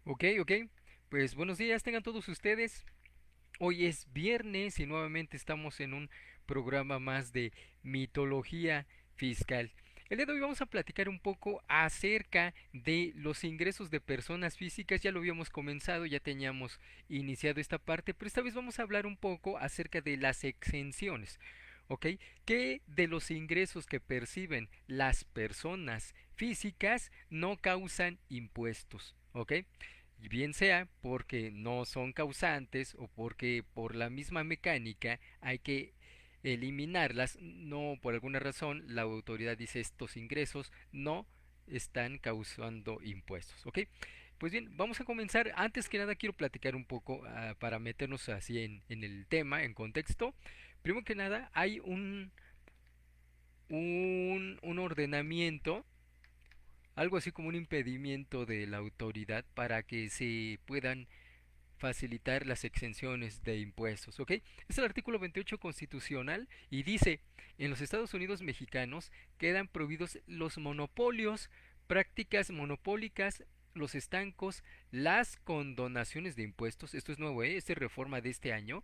Ok, ok. Pues buenos días, tengan todos ustedes. Hoy es viernes y nuevamente estamos en un programa más de mitología fiscal. El día de hoy vamos a platicar un poco acerca de los ingresos de personas físicas. Ya lo habíamos comenzado, ya teníamos iniciado esta parte, pero esta vez vamos a hablar un poco acerca de las exenciones. ¿Ok? ¿Qué de los ingresos que perciben las personas físicas no causan impuestos? ¿Ok? Y bien sea porque no son causantes o porque por la misma mecánica hay que eliminarlas, no por alguna razón la autoridad dice estos ingresos no están causando impuestos, ¿ok? Pues bien, vamos a comenzar. Antes que nada quiero platicar un poco para meternos así en el tema, en contexto. Primero que nada, hay un ordenamiento, algo así como un impedimento de la autoridad para que se puedan facilitar las exenciones de impuestos, ¿ok? Es el artículo 28 constitucional y dice, en los Estados Unidos mexicanos quedan prohibidos los monopolios, prácticas monopólicas, los estancos, las condonaciones de impuestos, esto es nuevo, esta es reforma de este año,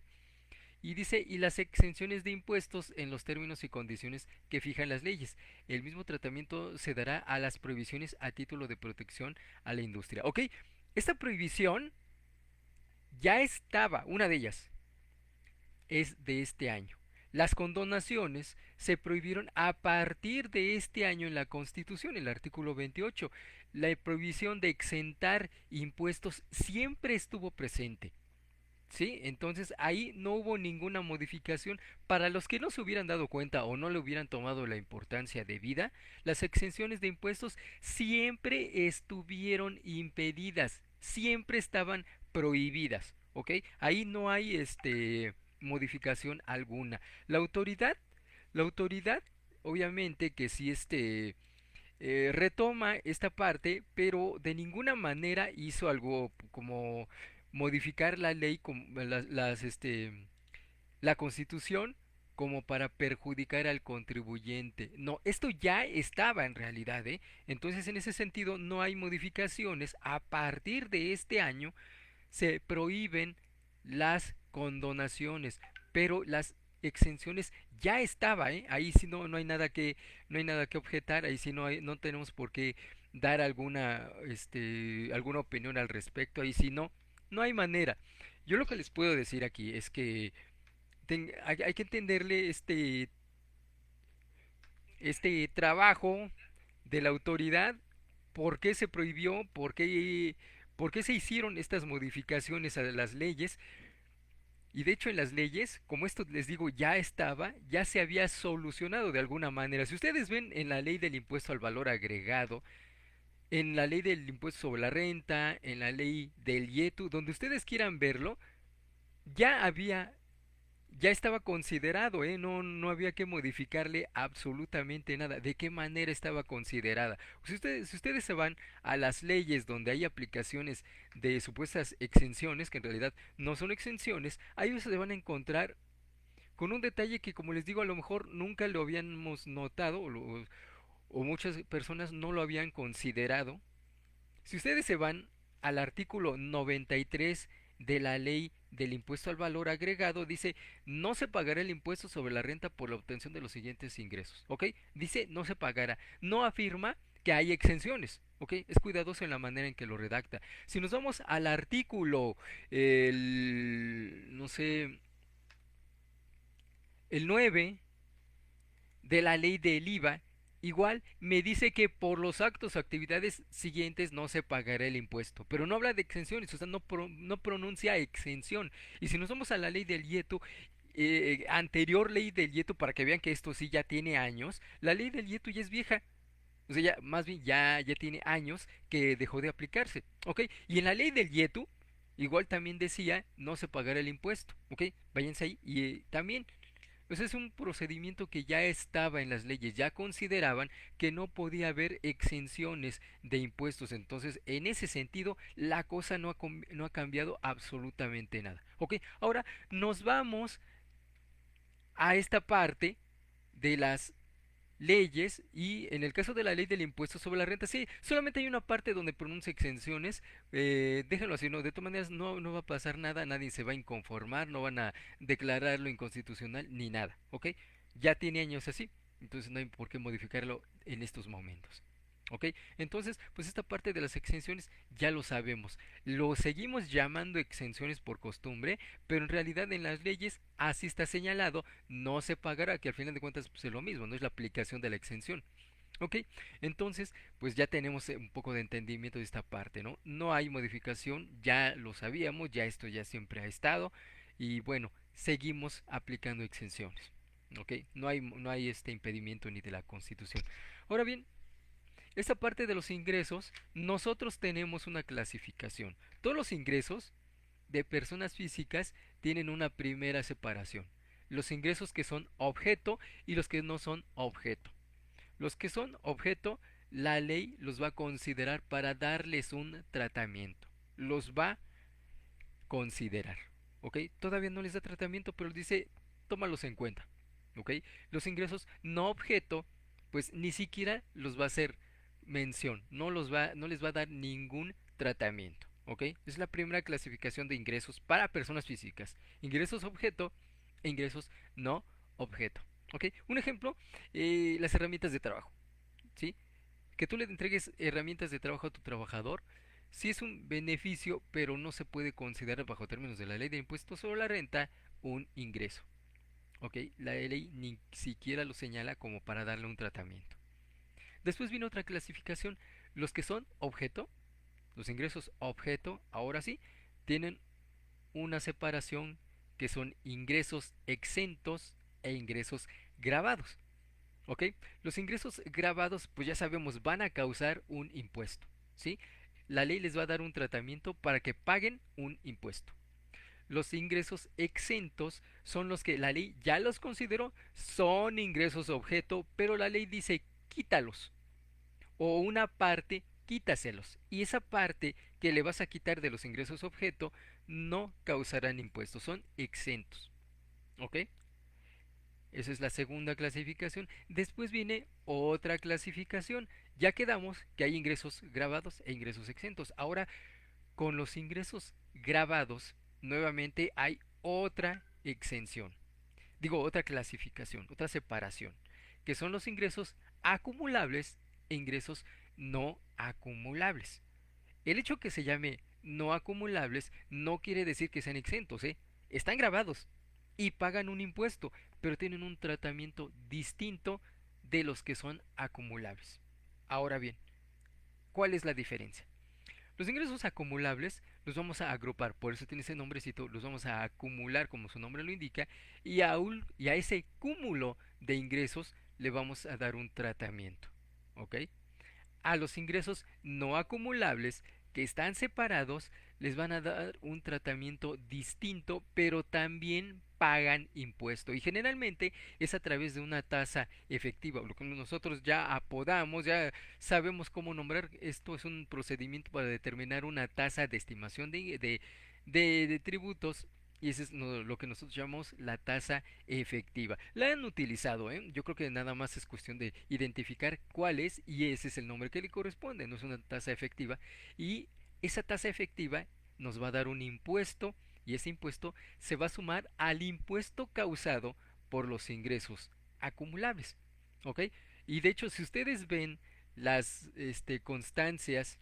y dice, y las exenciones de impuestos en los términos y condiciones que fijan las leyes. El mismo tratamiento se dará a las prohibiciones a título de protección a la industria. ¿Ok? Esta prohibición ya estaba, una de ellas es de este año. Las condonaciones se prohibieron a partir de este año en la Constitución, el artículo 28. La prohibición de exentar impuestos siempre estuvo presente. ¿Sí? Entonces ahí no hubo ninguna modificación. Para los que no se hubieran dado cuenta o no le hubieran tomado la importancia debida, las exenciones de impuestos siempre estuvieron impedidas, siempre estaban prohibidas, ¿ok? Ahí no hay modificación alguna. La autoridad, la autoridad, obviamente que sí retoma esta parte, pero de ninguna manera hizo algo como modificar la ley, la constitución como para perjudicar al contribuyente. No, esto ya estaba en realidad, ¿eh? Entonces en ese sentido no hay modificaciones. A partir de este año se prohíben las condonaciones, pero las exenciones ya estaba, ¿eh? Ahí sí no hay nada no hay nada que objetar, ahí sí no tenemos por qué dar alguna opinión al respecto, ahí sí no hay manera. Yo lo que les puedo decir aquí es que hay que entenderle este trabajo de la autoridad, por qué se prohibió, por qué se hicieron estas modificaciones a las leyes. Y de hecho en las leyes, como esto les digo ya estaba, ya se había solucionado de alguna manera. Si ustedes ven en la ley del impuesto al valor agregado, en la ley del impuesto sobre la renta, en la ley del IETU, donde ustedes quieran verlo, ya había ya estaba considerado, ¿eh? No había que modificarle absolutamente nada. ¿De qué manera estaba considerada? Si ustedes se van a las leyes donde hay aplicaciones de supuestas exenciones, que en realidad no son exenciones, ahí se van a encontrar con un detalle que, como les digo, a lo mejor nunca lo habíamos notado o muchas personas no lo habían considerado. Si ustedes se van al artículo 93 de la ley del impuesto al valor agregado, dice, no se pagará el impuesto sobre la renta por la obtención de los siguientes ingresos, ¿ok? Dice, no se pagará. No afirma que hay exenciones, ¿ok? Es cuidadoso en la manera en que lo redacta. Si nos vamos al artículo, no sé, el 9 de la ley del IVA, igual me dice que por los actos o actividades siguientes no se pagará el impuesto, pero no habla de exenciones, o sea, no pronuncia exención. Y si nos vamos a la ley del IETU, anterior ley del IETU, para que vean que esto sí ya tiene años, la ley del IETU ya es vieja. O sea, ya, más bien ya tiene años que dejó de aplicarse. ¿Ok? Y en la ley del IETU, igual también decía no se pagará el impuesto. ¿Ok? Váyanse ahí. Y también pues es un procedimiento que ya estaba en las leyes, ya consideraban que no podía haber exenciones de impuestos, entonces en ese sentido la cosa no ha cambiado absolutamente nada. Ok, ahora nos vamos a esta parte de las leyes y en el caso de la ley del impuesto sobre la renta, sí, solamente hay una parte donde pronuncia exenciones, déjenlo así, ¿no? De todas maneras no va a pasar nada, nadie se va a inconformar, no van a declararlo inconstitucional ni nada, ¿ok? Ya tiene años así, entonces no hay por qué modificarlo en estos momentos. ¿Ok? Entonces, pues esta parte de las exenciones ya lo sabemos. Lo seguimos llamando exenciones por costumbre, pero en realidad en las leyes así está señalado, no se pagará, que al final de cuentas pues, es lo mismo, no es la aplicación de la exención. ¿Ok? Entonces, pues ya tenemos un poco de entendimiento de esta parte, ¿no? No hay modificación, ya lo sabíamos, ya esto ya siempre ha estado, y bueno, seguimos aplicando exenciones. ¿Ok? No hay este impedimento ni de la Constitución. Ahora bien, esta parte de los ingresos, nosotros tenemos una clasificación. Todos los ingresos de personas físicas tienen una primera separación. Los ingresos que son objeto y los que no son objeto. Los que son objeto, la ley los va a considerar para darles un tratamiento. Los va a considerar. ¿Ok? Todavía no les da tratamiento, pero dice, tómalos en cuenta. ¿Ok? Los ingresos no objeto, pues ni siquiera los va a hacer mención. No les va a dar ningún tratamiento. ¿Ok? Es la primera clasificación de ingresos para personas físicas. Ingresos objeto e ingresos no objeto. ¿Ok? Un ejemplo, las herramientas de trabajo. ¿Sí? Que tú le entregues herramientas de trabajo a tu trabajador, sí es un beneficio, pero no se puede considerar bajo términos de la ley de impuestos sobre la renta un ingreso. ¿Ok? La ley ni siquiera lo señala como para darle un tratamiento. Después viene otra clasificación. Los que son objeto, los ingresos objeto, ahora sí, tienen una separación que son ingresos exentos e ingresos grabados. ¿Ok? Los ingresos grabados, pues ya sabemos, van a causar un impuesto. ¿Sí? La ley les va a dar un tratamiento para que paguen un impuesto. Los ingresos exentos son los que la ley ya los consideró, son ingresos objeto, pero la ley dice quítalos. O una parte, quítaselos. Y esa parte que le vas a quitar de los ingresos objeto no causarán impuestos, son exentos. ¿Ok? Esa es la segunda clasificación. Después viene otra clasificación. Ya quedamos que hay ingresos grabados e ingresos exentos. Ahora, con los ingresos grabados, nuevamente hay otra exención. Digo, otra clasificación, otra separación, que son los ingresos acumulables e ingresos no acumulables. El hecho que se llame no acumulables no quiere decir que sean exentos, ¿eh? Están grabados y pagan un impuesto, pero tienen un tratamiento distinto de los que son acumulables. Ahora bien, ¿cuál es la diferencia? Los ingresos acumulables los vamos a agrupar, por eso tiene ese nombrecito, los vamos a acumular como su nombre lo indica, y a ese cúmulo de ingresos le vamos a dar un tratamiento. ¿Ok? A los ingresos no acumulables que están separados les van a dar un tratamiento distinto, pero también pagan impuesto y generalmente es a través de una tasa efectiva, lo que nosotros ya apodamos, ya sabemos cómo nombrar. Esto es un procedimiento para determinar una tasa de estimación de tributos, y ese es lo que nosotros llamamos la tasa efectiva. La han utilizado, ¿eh? Yo creo que nada más es cuestión de identificar cuál es, y ese es el nombre que le corresponde. No es una tasa efectiva, y esa tasa efectiva nos va a dar un impuesto, y ese impuesto se va a sumar al impuesto causado por los ingresos acumulables. ¿Ok? Y de hecho, si ustedes ven las constancias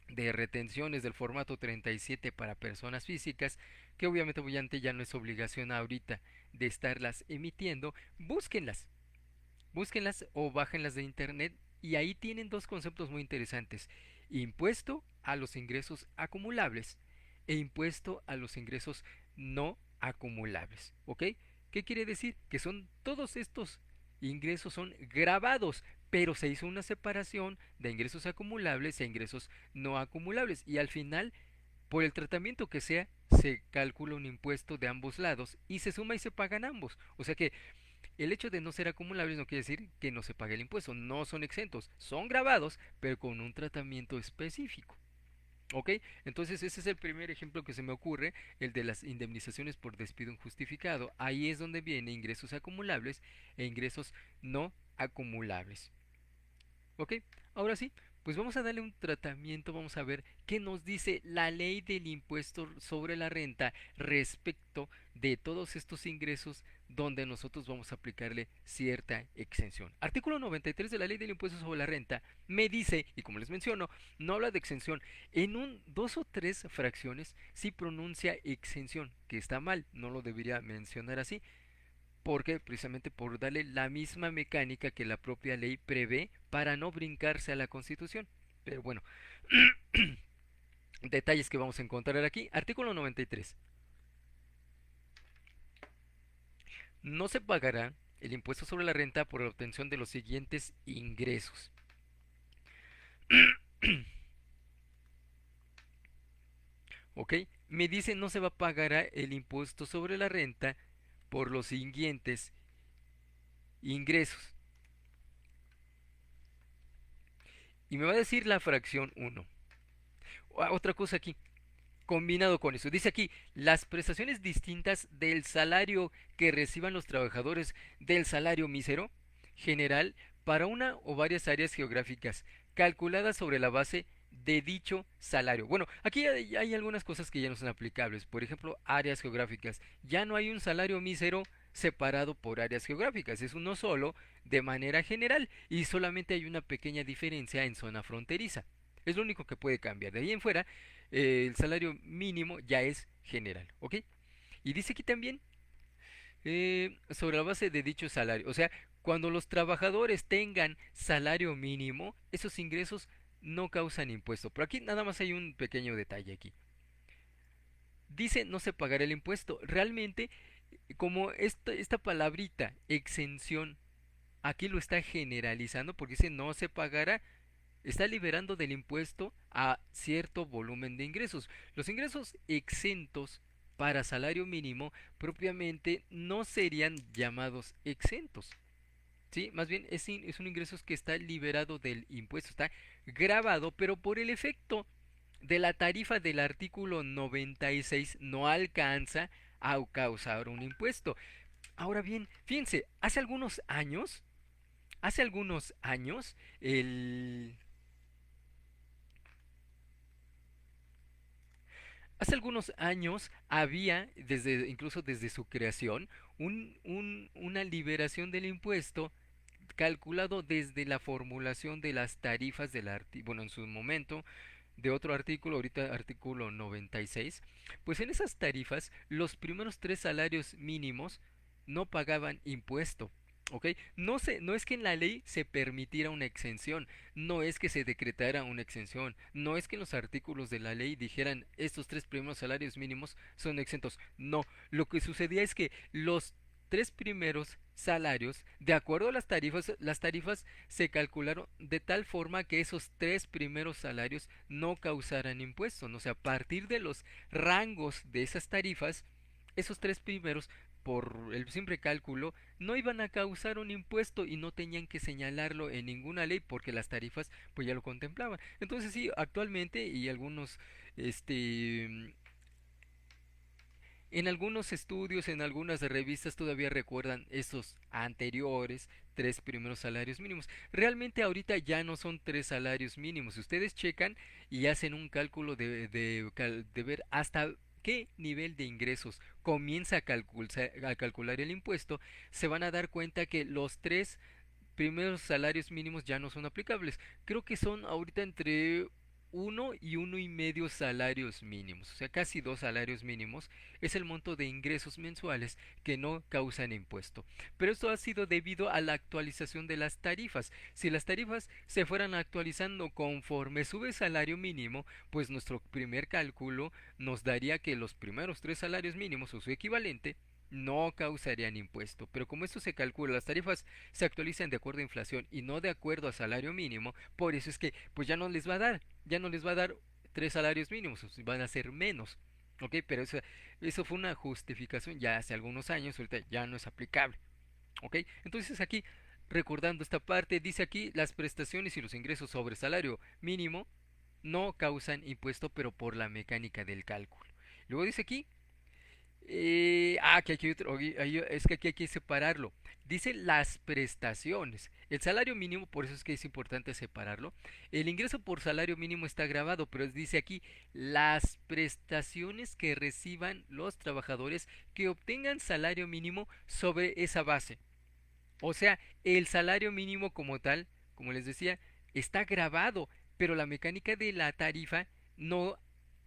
de retenciones del formato 37 para personas físicas, que obviamente ya no es obligación ahorita de estarlas emitiendo, búsquenlas, búsquenlas o bájenlas de internet, y ahí tienen dos conceptos muy interesantes: impuesto a los ingresos acumulables e impuesto a los ingresos no acumulables. ¿Ok? ¿Qué quiere decir? Que son todos estos ingresos son grabados, pero se hizo una separación de ingresos acumulables e ingresos no acumulables, y al final, por el tratamiento que sea, se calcula un impuesto de ambos lados y se suma y se pagan ambos. O sea que el hecho de no ser acumulables no quiere decir que no se pague el impuesto, no son exentos, son grabados, pero con un tratamiento específico. ¿Ok? Entonces ese es el primer ejemplo que se me ocurre, el de las indemnizaciones por despido injustificado. Ahí es donde viene ingresos acumulables e ingresos no acumulables. ¿Ok? Ahora sí, pues vamos a darle un tratamiento, vamos a ver qué nos dice la ley del impuesto sobre la renta respecto de todos estos ingresos donde nosotros vamos a aplicarle cierta exención. Artículo 93 de la ley del impuesto sobre la renta me dice, y como les menciono, no habla de exención, en dos o tres fracciones sí pronuncia exención, que está mal, no lo debería mencionar así, porque precisamente por darle la misma mecánica que la propia ley prevé para no brincarse a la Constitución. Pero bueno, detalles que vamos a encontrar aquí. Artículo 93. No se pagará el impuesto sobre la renta por la obtención de los siguientes ingresos. ¿Ok? Me dice no se va a pagar el impuesto sobre la renta por los siguientes ingresos. Y me va a decir la fracción 1. Otra cosa aquí, combinado con eso. Dice aquí, las prestaciones distintas del salario que reciban los trabajadores del salario mísero general para una o varias áreas geográficas, calculadas sobre la base de dicho salario. Bueno, aquí hay algunas cosas que ya no son aplicables. Por ejemplo, áreas geográficas. Ya no hay un salario mísero separado por áreas geográficas. Es uno solo de manera general y solamente hay una pequeña diferencia en zona fronteriza. Es lo único que puede cambiar. De ahí en fuera, el salario mínimo ya es general, ¿ok? Y dice aquí también sobre la base de dicho salario, o sea, cuando los trabajadores tengan salario mínimo, esos ingresos no causan impuesto. Pero aquí nada más hay un pequeño detalle aquí. Dice no se pagará el impuesto. Realmente, como esta palabrita, exención, aquí lo está generalizando porque dice no se pagará, está liberando del impuesto a cierto volumen de ingresos. Los ingresos exentos para salario mínimo propiamente no serían llamados exentos. ¿Sí? Más bien es un ingreso que está liberado del impuesto, está grabado, pero por el efecto de la tarifa del artículo 96 no alcanza a causar un impuesto. Ahora bien, fíjense, hace algunos años, el Hace algunos años había, incluso desde su creación, una liberación del impuesto calculado desde la formulación de las tarifas del artículo, bueno, en su momento, de otro artículo, ahorita artículo 96, pues en esas tarifas los primeros tres salarios mínimos no pagaban impuesto. ¿Ok? No es que en la ley se permitiera una exención, no es que se decretara una exención, no es que en los artículos de la ley dijeran estos tres primeros salarios mínimos son exentos, no, lo que sucedía es que los tres primeros salarios, de acuerdo a las tarifas se calcularon de tal forma que esos tres primeros salarios no causaran impuestos, ¿no? O sea, a partir de los rangos de esas tarifas, esos tres primeros, por el simple cálculo, no iban a causar un impuesto y no tenían que señalarlo en ninguna ley porque las tarifas pues ya lo contemplaban. Entonces sí, actualmente y este en algunos estudios, en algunas revistas todavía recuerdan esos anteriores tres primeros salarios mínimos. Realmente ahorita ya no son tres salarios mínimos. Si ustedes checan y hacen un cálculo de ver hasta qué nivel de ingresos comienza a calcular el impuesto, se van a dar cuenta que los tres primeros salarios mínimos ya no son aplicables. Creo que son ahorita entre uno y uno y medio salarios mínimos, o sea, casi dos salarios mínimos, es el monto de ingresos mensuales que no causan impuesto. Pero esto ha sido debido a la actualización de las tarifas. Si las tarifas se fueran actualizando conforme sube el salario mínimo, pues nuestro primer cálculo nos daría que los primeros tres salarios mínimos o su equivalente no causarían impuesto. Pero como esto se calcula, las tarifas se actualizan de acuerdo a inflación y no de acuerdo a salario mínimo, por eso es que pues ya no les va a dar tres salarios mínimos, van a ser menos. ¿Ok? Pero eso fue una justificación ya hace algunos años, ahorita ya no es aplicable. ¿Ok? Entonces aquí, recordando esta parte, dice aquí las prestaciones y los ingresos sobre salario mínimo no causan impuesto, pero por la mecánica del cálculo. Luego dice aquí Que aquí hay otro, es que aquí hay que separarlo. Dice las prestaciones. El salario mínimo, por eso es que es importante separarlo. El ingreso por salario mínimo está grabado, pero dice aquí las prestaciones que reciban los trabajadores que obtengan salario mínimo sobre esa base. O sea, el salario mínimo como tal, como les decía, está grabado, pero la mecánica de la tarifa no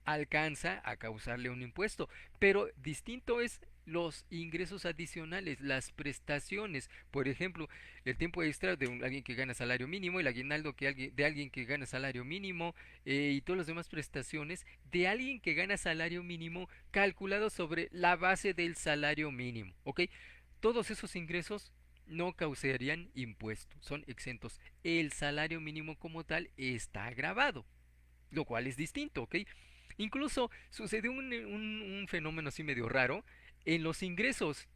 alcanza a causarle un impuesto. Pero distinto es los ingresos adicionales, las prestaciones. Por ejemplo, el tiempo extra de alguien que gana salario mínimo, el aguinaldo de alguien que gana salario mínimo y todas las demás prestaciones de alguien que gana salario mínimo calculado sobre la base del salario mínimo. ¿Ok? Todos esos ingresos no causarían impuestos, son exentos. El salario mínimo como tal está grabado, lo cual es distinto, ¿ok? Incluso sucedió un fenómeno así medio raro en los ingresos,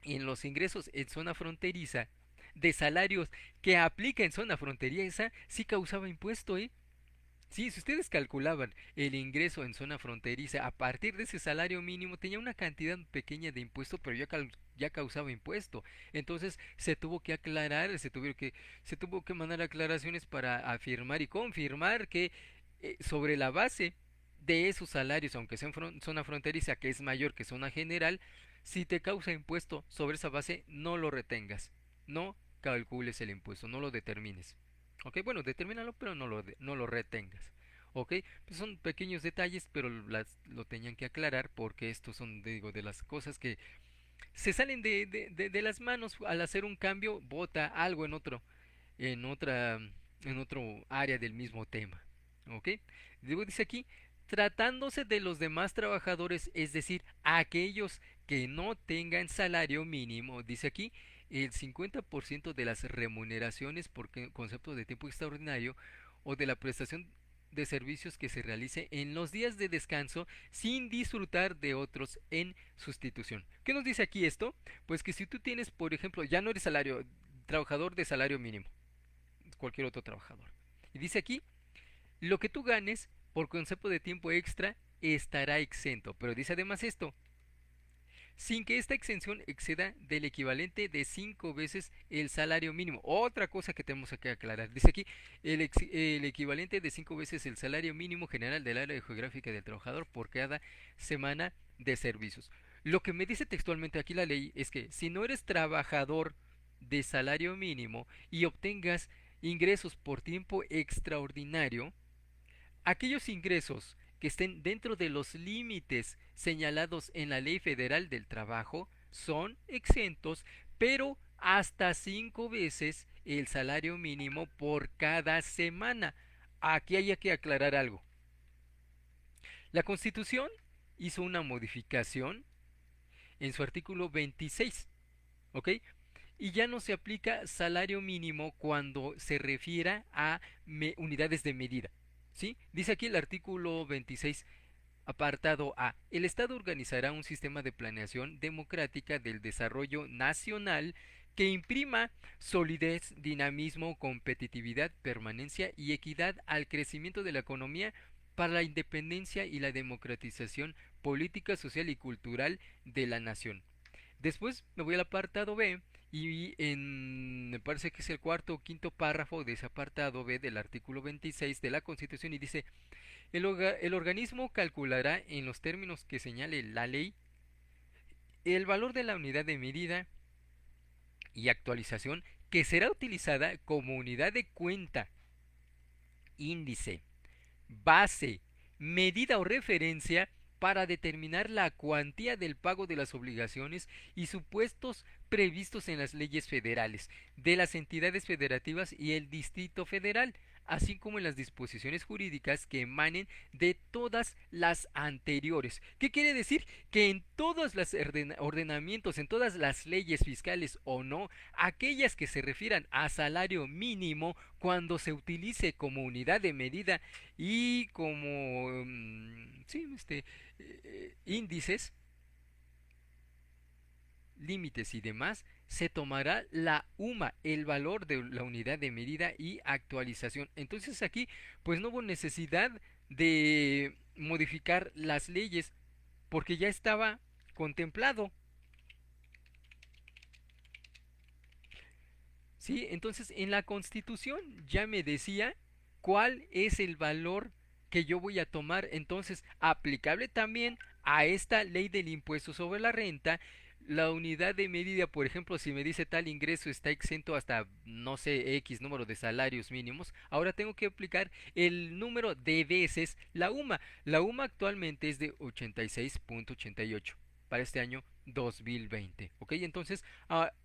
en zona fronteriza, de salarios que aplica en zona fronteriza, sí causaba impuesto, ¿eh? Sí, si ustedes calculaban el ingreso en zona fronteriza a partir de ese salario mínimo, tenía una cantidad pequeña de impuesto, pero ya causaba impuesto. Entonces se tuvo que aclarar, se tuvo que mandar aclaraciones para afirmar y confirmar que sobre la base de esos salarios, aunque sea en zona fronteriza, que es mayor que zona general, si te causa impuesto sobre esa base, no lo retengas, no calcules el impuesto, no lo determines. Ok, bueno, determínalo, pero no lo retengas. Ok, pues son pequeños detalles, pero lo tenían que aclarar porque estos son, digo, de las cosas que se salen de las manos al hacer un cambio, bota algo en otra, en otro área del mismo tema. ¿Ok? Luego dice aquí, tratándose de los demás trabajadores, es decir, aquellos que no tengan salario mínimo, dice aquí, el 50% de las remuneraciones por concepto de tiempo extraordinario o de la prestación de servicios que se realice en los días de descanso sin disfrutar de otros en sustitución. ¿Qué nos dice aquí esto? Pues que si tú tienes, por ejemplo, ya no eres trabajador de salario mínimo, cualquier otro trabajador. Y dice aquí, lo que tú ganes por concepto de tiempo extra estará exento. Pero dice además esto, sin que esta exención exceda del equivalente de 5 veces el salario mínimo. Otra cosa que tenemos que aclarar. Dice aquí, el equivalente de 5 veces el salario mínimo general del área geográfica del trabajador por cada semana de servicios. Lo que me dice textualmente aquí la ley es que si no eres trabajador de salario mínimo y obtengas ingresos por tiempo extraordinario, aquellos ingresos que estén dentro de los límites señalados en la Ley Federal del Trabajo son exentos, pero hasta 5 veces el salario mínimo por cada semana. Aquí hay que aclarar algo. La Constitución hizo una modificación en su artículo 26, ¿ok? Y ya no se aplica salario mínimo cuando se refiera a unidades de medida. ¿Sí? Dice aquí el artículo 26, apartado A. El Estado organizará un sistema de planeación democrática del desarrollo nacional que imprima solidez, dinamismo, competitividad, permanencia y equidad al crecimiento de la economía para la independencia y la democratización política, social y cultural de la nación. Después me voy al apartado B y me parece que es el cuarto o quinto párrafo de ese apartado B del artículo 26 de la Constitución y dice, el organismo calculará en los términos que señale la ley el valor de la unidad de medida y actualización que será utilizada como unidad de cuenta, índice, base, medida o referencia para determinar la cuantía del pago de las obligaciones y supuestos previstos en las leyes federales, de las entidades federativas y el Distrito Federal, así como en las disposiciones jurídicas que emanen de todas las anteriores. ¿Qué quiere decir? Que en todos los ordenamientos, en todas las leyes fiscales o no, aquellas que se refieran a salario mínimo, cuando se utilice como unidad de medida y como sí, índices, límites y demás, se tomará la UMA, el valor de la unidad de medida y actualización. Entonces aquí pues no hubo necesidad de modificar las leyes porque ya estaba contemplado. ¿Sí? Entonces, en la Constitución ya me decía cuál es el valor que yo voy a tomar. Entonces, aplicable también a esta ley del impuesto sobre la renta, la unidad de medida, por ejemplo, si me dice tal ingreso está exento hasta, no sé, X número de salarios mínimos, ahora tengo que aplicar el número de veces la UMA. La UMA actualmente es de 86.88 para este año 2020. ¿Ok? Entonces,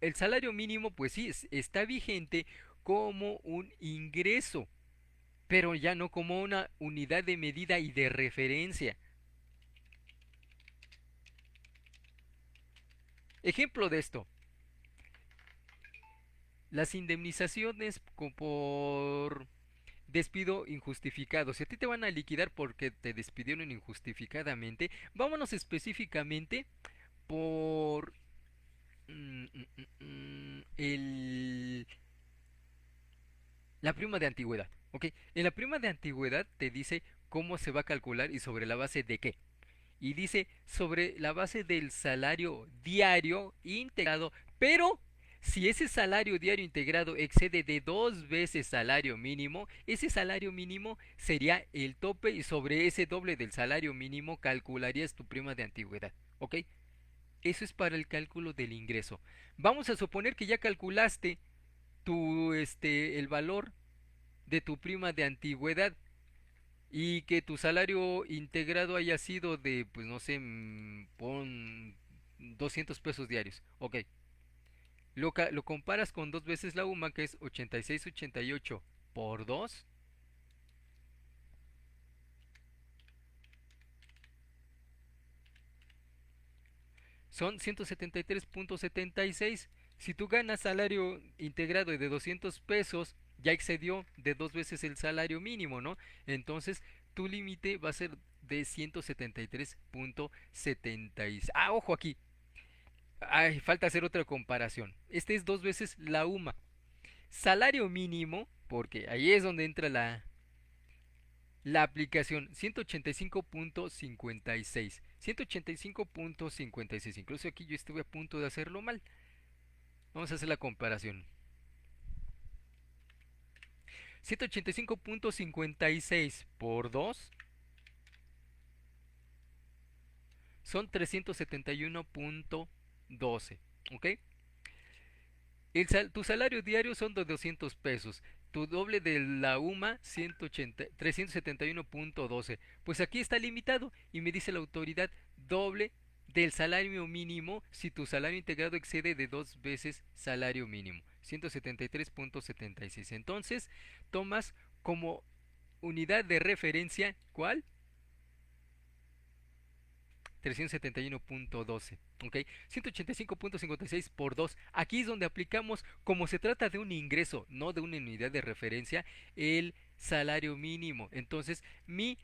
el salario mínimo, pues sí, está vigente como un ingreso, pero ya no como una unidad de medida y de referencia. Ejemplo de esto, las indemnizaciones por despido injustificado. Si a ti te van a liquidar porque te despidieron injustificadamente, vámonos específicamente por la prima de antigüedad. ¿Ok? En la prima de antigüedad te dice cómo se va a calcular y sobre la base de qué. Y dice sobre la base del salario diario integrado, pero si ese salario diario integrado excede de 2 veces salario mínimo, ese salario mínimo sería el tope y sobre ese doble del salario mínimo calcularías tu prima de antigüedad. ¿Ok? Eso es para el cálculo del ingreso. Vamos a suponer que ya calculaste el valor de tu prima de antigüedad y que tu salario integrado haya sido de, pues no sé, pon 200 pesos diarios. Ok, lo comparas con 2 veces la UMA, que es 86,88 por 2, son 173.76. Si tú ganas salario integrado de 200 pesos, ya excedió de 2 veces el salario mínimo, ¿no? Entonces, tu límite va a ser de 173.76. Ah, ojo aquí. Ay, falta hacer otra comparación. Este es 2 veces la UMA. Salario mínimo, porque ahí es donde entra la aplicación 185.56. 185.56. Incluso aquí yo estuve a punto de hacerlo mal. Vamos a hacer la comparación. 185.56 por 2 son 371.12. ¿Ok? Tu salario diario son de 200 pesos. Tu doble de la UMA 371.12. Pues aquí está limitado y me dice la autoridad doble del salario mínimo si tu salario integrado excede de 2 veces salario mínimo. 173.76. Entonces tomas como unidad de referencia, ¿cuál? 371.12. ¿Ok? 185.56 por 2. Aquí es donde aplicamos, como se trata de un ingreso, no de una unidad de referencia, el salario mínimo. Entonces, mi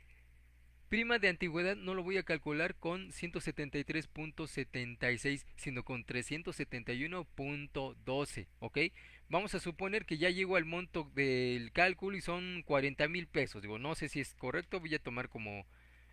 prima de antigüedad no lo voy a calcular con 173.76, sino con 371.12. ¿Ok? Vamos a suponer que ya llego al monto del cálculo y son 40,000 pesos. Digo, no sé si es correcto, voy a tomar como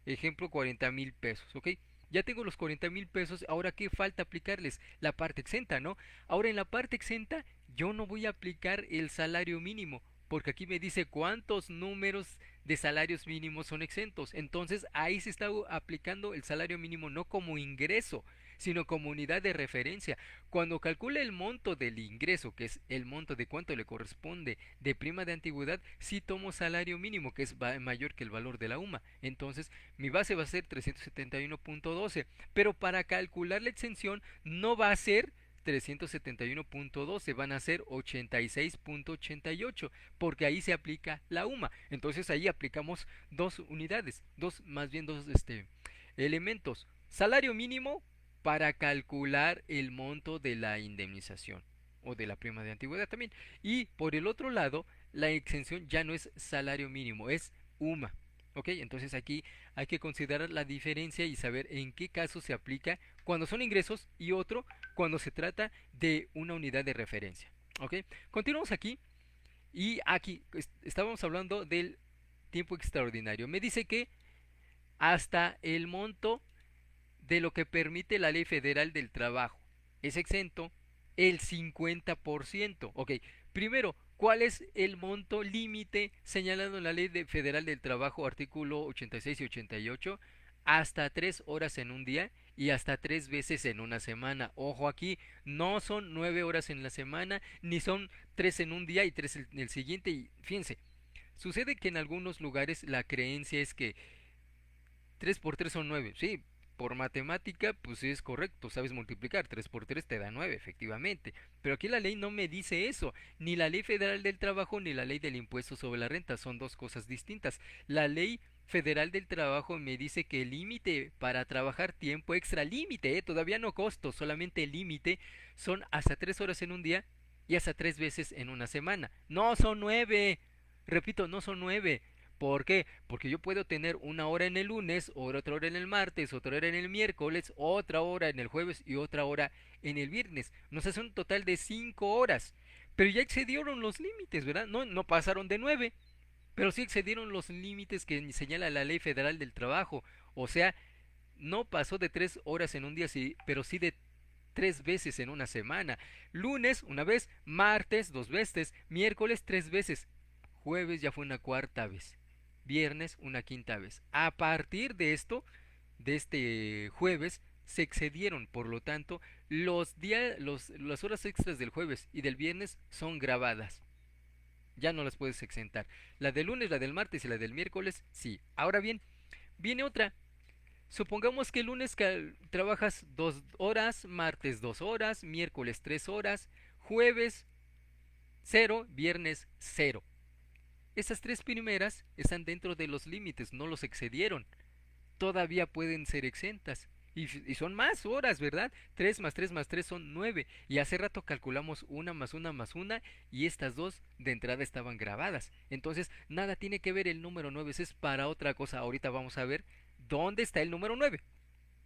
ejemplo 40,000 pesos. ¿Ok? Ya tengo los 40,000 pesos, ahora qué falta aplicarles la parte exenta, ¿no? Ahora en la parte exenta yo no voy a aplicar el salario mínimo, porque aquí me dice cuántos números de salarios mínimos son exentos. Entonces ahí se está aplicando el salario mínimo no como ingreso, sino como unidad de referencia. Cuando calcula el monto del ingreso, que es el monto de cuánto le corresponde de prima de antigüedad, sí tomo salario mínimo, que es mayor que el valor de la UMA. Entonces mi base va a ser 371.12, pero para calcular la exención no va a ser 371.12, van a ser 86.88, porque ahí se aplica la UMA. Entonces ahí aplicamos dos unidades, más bien dos elementos. Salario mínimo para calcular el monto de la indemnización o de la prima de antigüedad también. Y por el otro lado, la exención ya no es salario mínimo, es UMA. ¿Ok? Entonces aquí hay que considerar la diferencia y saber en qué caso se aplica cuando son ingresos y otro cuando se trata de una unidad de referencia. ¿Ok? Continuamos aquí y aquí estábamos hablando del tiempo extraordinario. Me dice que hasta el monto de lo que permite la Ley Federal del Trabajo. Es exento el 50%. Ok, primero, ¿cuál es el monto límite señalado en la Federal del Trabajo, artículo 86 y 88? Hasta 3 horas en un día y hasta 3 veces en una semana. Ojo aquí, no son 9 horas en la semana, ni son 3 en un día y 3 en el siguiente. Y fíjense, sucede que en algunos lugares la creencia es que 3 por 3 son 9. Sí, por matemática, pues es correcto, sabes multiplicar. 3 por 3 te da 9, efectivamente. Pero aquí la ley no me dice eso. Ni la ley federal del trabajo ni la ley del impuesto sobre la renta. Son dos cosas distintas. La ley federal del trabajo me dice que el límite para trabajar tiempo extra, límite, todavía no costo, solamente el límite, son hasta 3 horas en un día y hasta 3 veces en una semana. No son 9. Repito, no son 9. ¿Por qué? Porque yo puedo tener una hora en el lunes, otra hora en el martes, otra hora en el miércoles, otra hora en el jueves y otra hora en el viernes. Nos hace un total de 5 horas. Pero ya excedieron los límites, ¿verdad? No, no pasaron de 9, pero sí excedieron los límites que señala la Ley Federal del Trabajo. O sea, no pasó de 3 horas en un día, sí, pero sí de 3 veces en una semana. Lunes, una vez, martes, 2 veces, miércoles, 3 veces. Jueves ya fue una cuarta vez. Viernes, una quinta vez. A partir de esto, de este jueves, se excedieron. Por lo tanto, las horas extras del jueves y del viernes son grabadas. Ya no las puedes exentar. La del lunes, la del martes y la del miércoles, sí. Ahora bien, viene otra. Supongamos que el lunes trabajas 2 horas, martes 2 horas, miércoles 3 horas, jueves cero, viernes cero. Esas tres primeras están dentro de los límites, no los excedieron. Todavía pueden ser exentas. Y son más horas, ¿verdad? 3 más 3 más 3 son 9. Y hace rato calculamos una más una más una y estas dos de entrada estaban grabadas. Entonces, nada tiene que ver el número 9, es para otra cosa. Ahorita vamos a ver dónde está el número 9.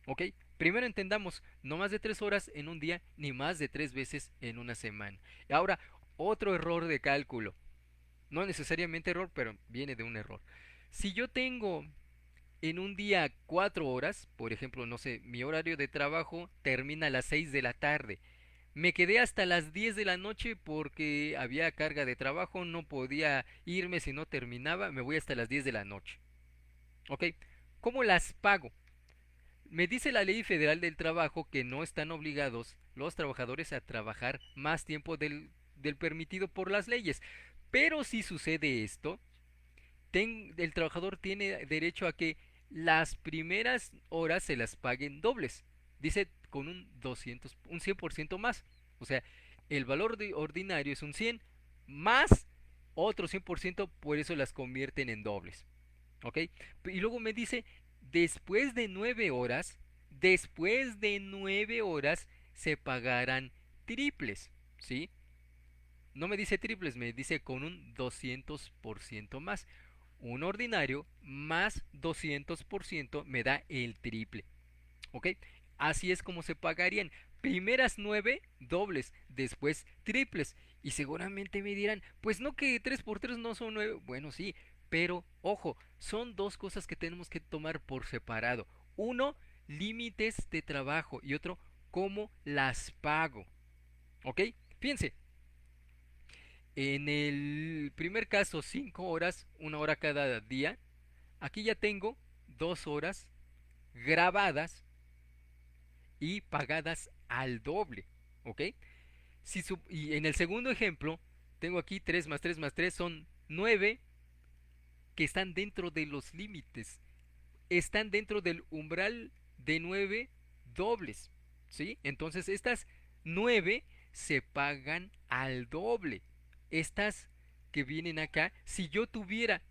¿Ok? Primero entendamos, no más de 3 horas en un día, ni más de 3 veces en una semana. Y ahora, otro error de cálculo. No necesariamente error, pero viene de un error. Si yo tengo en un día 4 horas, por ejemplo, no sé, mi horario de trabajo termina a las 6 de la tarde. Me quedé hasta las 10 de la noche porque había carga de trabajo, no podía irme si no terminaba, me voy hasta las 10 de la noche. ¿Ok? ¿Cómo las pago? Me dice la Ley Federal del Trabajo que no están obligados los trabajadores a trabajar más tiempo del permitido por las leyes. Pero si sucede esto, el trabajador tiene derecho a que las primeras horas se las paguen dobles. Dice con un 100% más. O sea, el valor ordinario es un 100 más otro 100%, por eso las convierten en dobles. ¿Ok? Y luego me dice, después de 9 horas se pagarán triples. ¿Sí? No me dice triples, me dice con un 200% más. Un ordinario más 200% me da el triple. ¿Ok? Así es como se pagarían. Primeras 9 dobles, después triples. Y seguramente me dirán, pues no que 3 por 3 no son 9. Bueno, sí, pero ojo, son dos cosas que tenemos que tomar por separado. Uno, límites de trabajo y otro, cómo las pago. ¿Ok? Fíjense, en el primer caso, 5 horas, una hora cada día. Aquí ya tengo 2 horas grabadas y pagadas al doble. ¿Ok? Y en el segundo ejemplo, tengo aquí 3 más 3 más 3 son 9 que están dentro de los límites. Están dentro del umbral de 9 dobles. ¿Sí? Entonces estas 9 se pagan al doble. Estas que vienen acá, si yo tuviera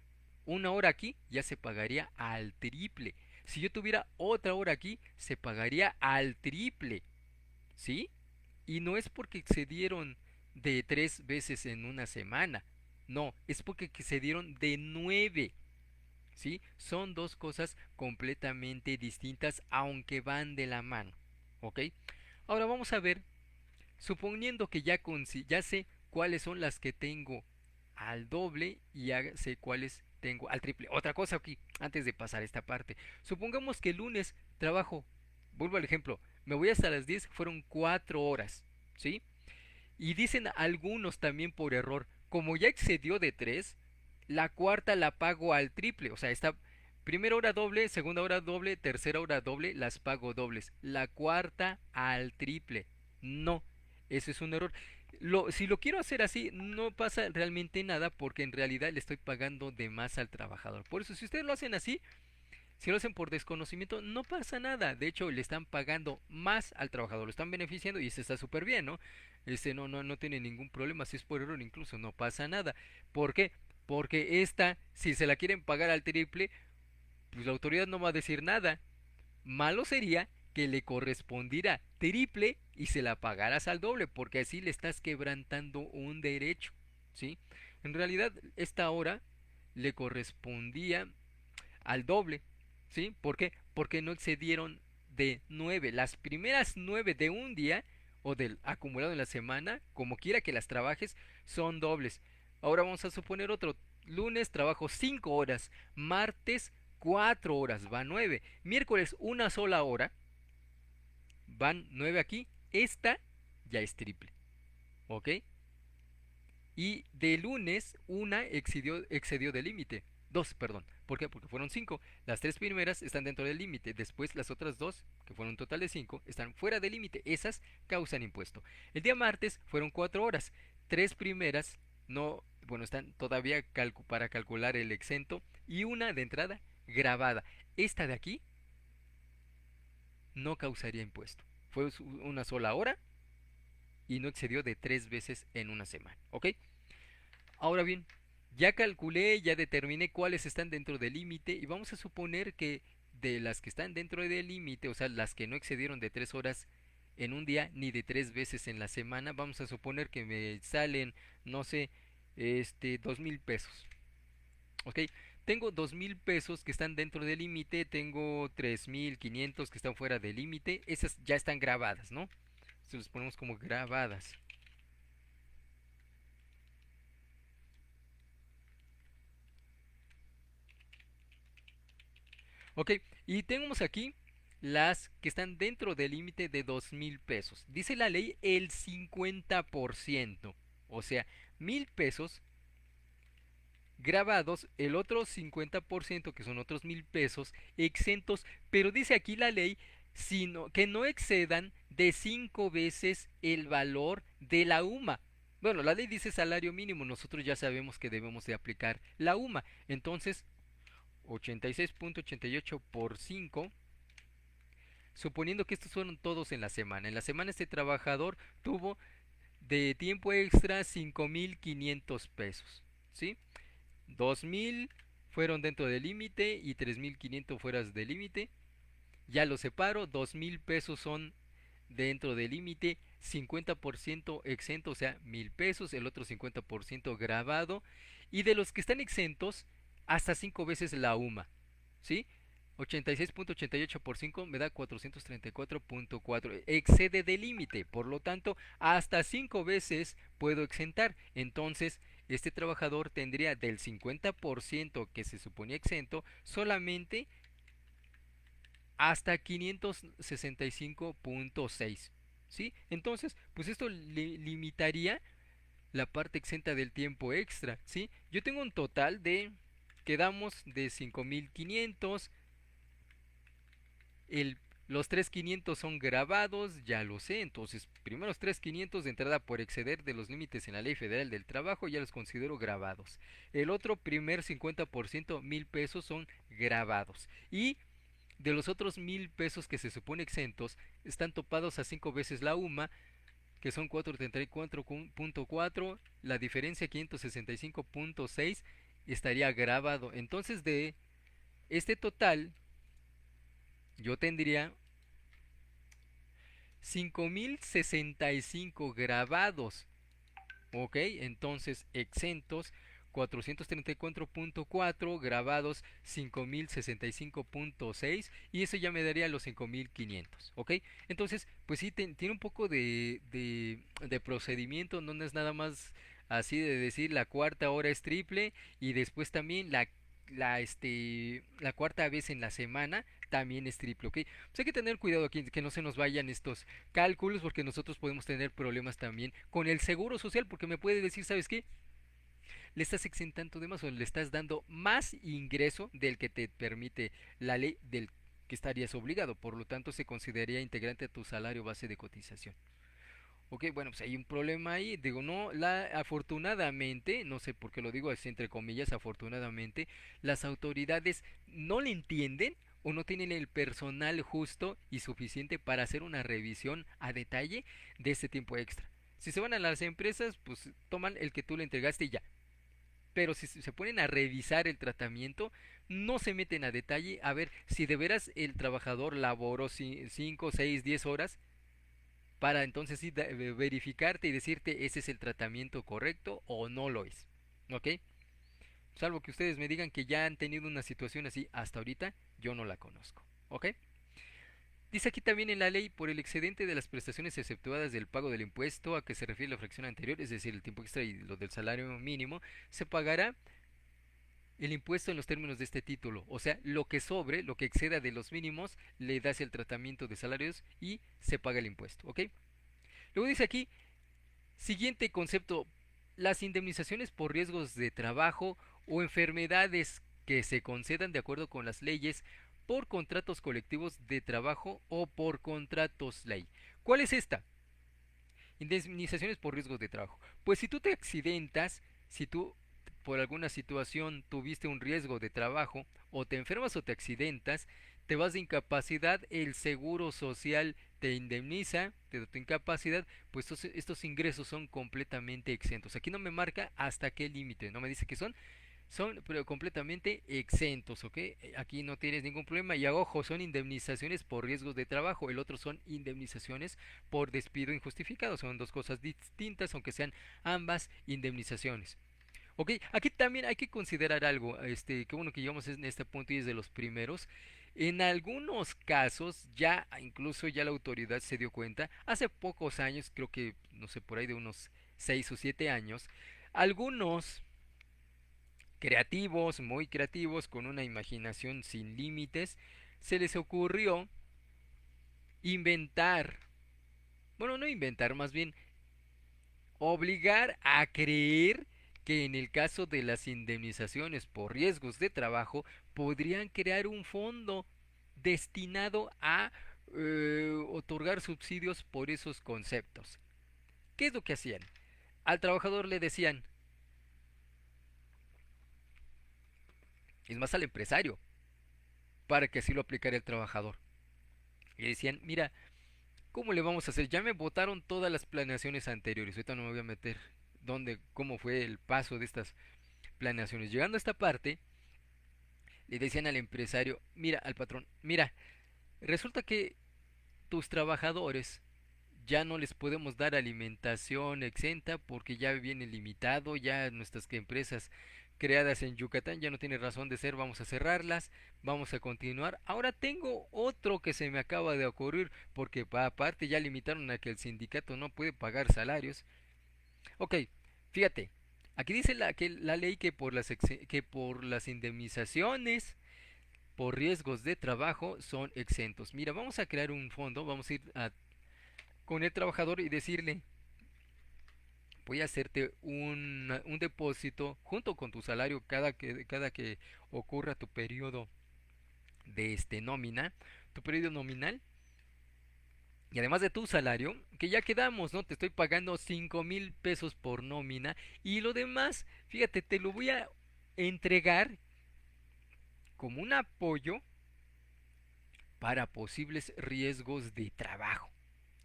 una hora aquí, ya se pagaría al triple. Si yo tuviera otra hora aquí, se pagaría al triple. ¿Sí? Y no es porque se dieron de 3 veces en una semana. No, es porque se dieron de 9. ¿Sí? Son dos cosas completamente distintas, aunque van de la mano. ¿Ok? Ahora vamos a ver, suponiendo que ya sé cuáles son las que tengo al doble y ya sé cuáles tengo al triple. Otra cosa aquí, antes de pasar esta parte. Supongamos que el lunes trabajo vuelvo al ejemplo, me voy hasta las 10, fueron 4 horas, ¿sí? Y dicen algunos también por error, como ya excedió de 3, la cuarta la pago al triple. O sea, esta primera hora doble, segunda hora doble, tercera hora doble, las pago dobles. La cuarta al triple. No, eso es un error. Si lo quiero hacer así, no pasa realmente nada porque en realidad le estoy pagando de más al trabajador. Por eso, si ustedes lo hacen así, si lo hacen por desconocimiento, no pasa nada. De hecho, le están pagando más al trabajador, lo están beneficiando y eso está súper bien, ¿no? No tiene ningún problema. Si es por error, incluso no pasa nada. ¿Por qué? Porque esta, si se la quieren pagar al triple, pues la autoridad no va a decir nada. Malo sería que le correspondiera triple y se la pagaras al doble, porque así le estás quebrantando un derecho, ¿sí? En realidad, esta hora le correspondía al doble, ¿sí? ¿Por qué? Porque no excedieron de 9. Las primeras 9 de un día o del acumulado en la semana, como quiera que las trabajes, son dobles. Ahora vamos a suponer otro. Lunes trabajo 5 horas, martes 4 horas, van 9. Miércoles una sola hora, van 9 aquí. Esta ya es triple, ¿ok? Y de lunes una excedió del límite. Dos, perdón. ¿Por qué? Porque fueron cinco. Las tres primeras están dentro del límite. Después las otras dos, que fueron un total de cinco, están fuera del límite. Esas causan impuesto. El día martes fueron 4 horas. Tres primeras no, bueno, están todavía para calcular el exento. Y una de entrada grabada. Esta de aquí no causaría impuesto. Fue una sola hora y no excedió de 3 veces en una semana. ¿Ok? Ahora bien, ya calculé, ya determiné cuáles están dentro del límite y vamos a suponer que de las que están dentro del límite, o sea, las que no excedieron de 3 horas en un día ni de 3 veces en la semana, vamos a suponer que me salen, no sé, 2,000 pesos. Ok, tengo 2,000 pesos que están dentro del límite, tengo 3,500 que están fuera del límite, esas ya están grabadas, ¿no? Se los ponemos como grabadas. Ok, y tenemos aquí las que están dentro del límite de 2,000 pesos. Dice la ley el 50%. O sea, 1,000 pesos grabados, el otro 50% que son otros 1,000 pesos exentos. Pero dice aquí la ley que no excedan de 5 veces el valor de la UMA. Bueno, la ley dice salario mínimo, nosotros ya sabemos que debemos de aplicar la UMA. Entonces, 86.88 por 5, suponiendo que estos fueron todos en la semana. En la semana este trabajador tuvo de tiempo extra 5,500 pesos, ¿sí? 2,000 fueron dentro del límite y 3,500 fuera del límite. Ya lo separo, 2,000 pesos son dentro del límite, 50% exento, o sea, 1,000 pesos, el otro 50% grabado. Y de los que están exentos, hasta 5 veces la UMA, ¿sí? 86.88 por 5 me da 434.4. Excede del límite, por lo tanto, hasta 5 veces puedo exentar. Entonces, este trabajador tendría del 50% que se suponía exento, solamente hasta 565.6. ¿Sí? Entonces, pues esto limitaría la parte exenta del tiempo extra, ¿sí? Yo tengo un total de, quedamos de 5,500. El, los 3,500 son grabados, ya lo sé. Entonces, primeros 3,500 de entrada por exceder de los límites en la Ley Federal del Trabajo, ya los considero grabados. El otro primer 50%, 1,000 pesos, son grabados. Y de los otros 1,000 pesos que se supone exentos, están topados a 5 veces la UMA, que son 434.4. La diferencia 565.6 estaría grabado. Entonces, de este total, yo tendría 5,065 grabados. Ok, entonces exentos 434.4, grabados 5,065.6, y eso ya me daría los 5,500. Ok, entonces pues sí tiene un poco de procedimiento, no es nada más así de decir la cuarta hora es triple y después también la la cuarta vez en la semana también es triple, ¿ok? Pues hay que tener cuidado aquí que no se nos vayan estos cálculos porque nosotros podemos tener problemas también con el seguro social porque me puede decir, ¿sabes qué? Le estás exentando de más o le estás dando más ingreso del que te permite la ley del que estarías obligado, por lo tanto se consideraría integrante a tu salario base de cotización. Ok, bueno, pues hay un problema ahí. Digo, no, afortunadamente, no sé por qué lo digo así entre comillas, afortunadamente, las autoridades no le entienden o no tienen el personal justo y suficiente para hacer una revisión a detalle de este tiempo extra. Si se van a las empresas, pues toman el que tú le entregaste y ya. Pero si se ponen a revisar el tratamiento, no se meten a detalle a ver si de veras el trabajador laboró 5, 6, 10 horas para entonces sí verificarte y decirte ese es el tratamiento correcto o no lo es. ¿Ok? Salvo que ustedes me digan que ya han tenido una situación así hasta ahorita, yo no la conozco. ¿Ok? Dice aquí también en la ley, por el excedente de las prestaciones exceptuadas del pago del impuesto a que se refiere la fracción anterior, es decir, el tiempo extra y lo del salario mínimo, se pagará el impuesto en los términos de este título. O sea, lo que sobre, lo que exceda de los mínimos, le das el tratamiento de salarios y se paga el impuesto. ¿Ok? Luego dice aquí, siguiente concepto, las indemnizaciones por riesgos de trabajo o enfermedades que se concedan de acuerdo con las leyes por contratos colectivos de trabajo o por contratos ley. ¿Cuál es esta? Indemnizaciones por riesgos de trabajo. Pues si tú te accidentas, si tú por alguna situación tuviste un riesgo de trabajo o te enfermas o te accidentas, te vas de incapacidad, el seguro social te indemniza de tu incapacidad, pues estos ingresos son completamente exentos. Aquí no me marca hasta qué límite, no me dice que son pero completamente exentos, ¿ok? Aquí no tienes ningún problema. Y ojo, son indemnizaciones por riesgos de trabajo. El otro son indemnizaciones por despido injustificado. Son dos cosas distintas, aunque sean ambas indemnizaciones. Ok, aquí también hay que considerar algo, que bueno que llegamos en este punto y es de los primeros. En algunos casos, ya incluso ya la autoridad se dio cuenta, hace pocos años, creo que, no sé, por ahí de unos 6 o 7 años, algunos creativos, muy creativos, con una imaginación sin límites, se les ocurrió inventar, bueno, no inventar, más bien obligar a creer que en el caso de las indemnizaciones por riesgos de trabajo podrían crear un fondo destinado a otorgar subsidios por esos conceptos. ¿Qué es lo que hacían? Al trabajador le decían, es más al empresario, para que así lo aplicara el trabajador. Y decían, mira, ¿cómo le vamos a hacer? Ya me votaron todas las planeaciones anteriores. Ahorita no me voy a meter cómo fue el paso de estas planeaciones. Llegando a esta parte, le decían al empresario, mira, al patrón, mira, resulta que tus trabajadores ya no les podemos dar alimentación exenta porque ya viene limitado, ya nuestras empresas creadas en Yucatán ya no tienen razón de ser, vamos a cerrarlas, vamos a continuar. Ahora tengo otro que se me acaba de ocurrir porque aparte ya limitaron a que el sindicato no puede pagar salarios. Ok, fíjate, aquí dice que la ley que por las indemnizaciones por riesgos de trabajo son exentos. Mira, vamos a crear un fondo, vamos a ir con el trabajador y decirle, voy a hacerte un depósito junto con tu salario cada que ocurra tu periodo de nómina, tu periodo nominal. Y además de tu salario, que ya quedamos, ¿no? Te estoy pagando 5,000 pesos por nómina. Y lo demás, fíjate, te lo voy a entregar como un apoyo para posibles riesgos de trabajo.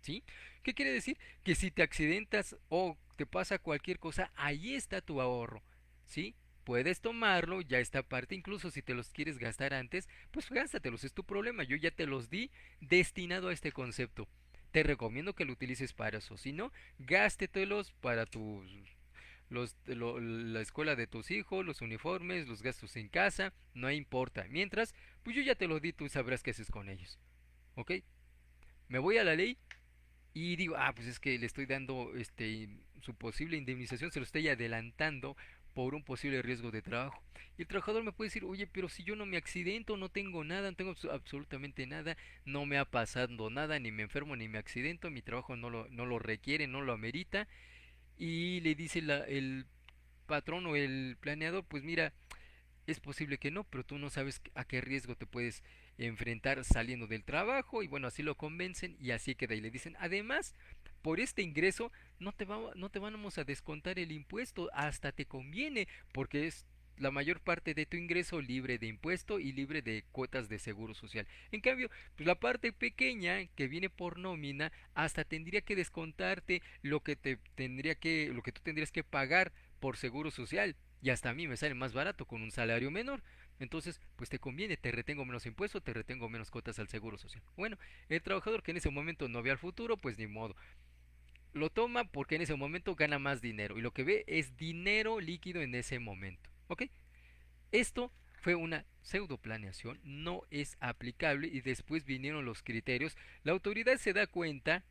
¿Sí? ¿Qué quiere decir? Que si te accidentas o te pasa cualquier cosa, ahí está tu ahorro. ¿Sí? Puedes tomarlo, ya está parte, incluso si te los quieres gastar antes, pues gástatelos, es tu problema. Yo ya te los di destinado a este concepto. Te recomiendo que lo utilices para eso. Si no, gástetelos para la escuela de tus hijos, los uniformes, los gastos en casa, no importa. Mientras, pues yo ya te lo di, tú sabrás qué haces con ellos. ¿Ok? Me voy a la ley y digo, pues es que le estoy dando su posible indemnización, se lo estoy adelantando por un posible riesgo de trabajo. Y el trabajador me puede decir, oye, pero si yo no me accidento, no tengo nada, no tengo absolutamente nada, no me ha pasado nada, ni me enfermo, ni me accidento, mi trabajo no lo requiere, no lo amerita. Y le dice el patrón o el planeador, pues mira, es posible que no, pero tú no sabes a qué riesgo te puedes enfrentar saliendo del trabajo y bueno, así lo convencen y así queda y le dicen, además, por este ingreso no te vamos a descontar el impuesto, hasta te conviene porque es la mayor parte de tu ingreso libre de impuesto y libre de cuotas de seguro social. En cambio, pues la parte pequeña que viene por nómina hasta tendría que descontarte lo que tú tendrías que pagar por seguro social y hasta a mí me sale más barato con un salario menor. Entonces, pues te conviene, te retengo menos impuestos, te retengo menos cuotas al seguro social. Bueno, el trabajador que en ese momento no ve al futuro, pues ni modo. Lo toma porque en ese momento gana más dinero y lo que ve es dinero líquido en ese momento. ¿Ok? Esto fue una pseudo planeación, no es aplicable y después vinieron los criterios. La autoridad se da cuenta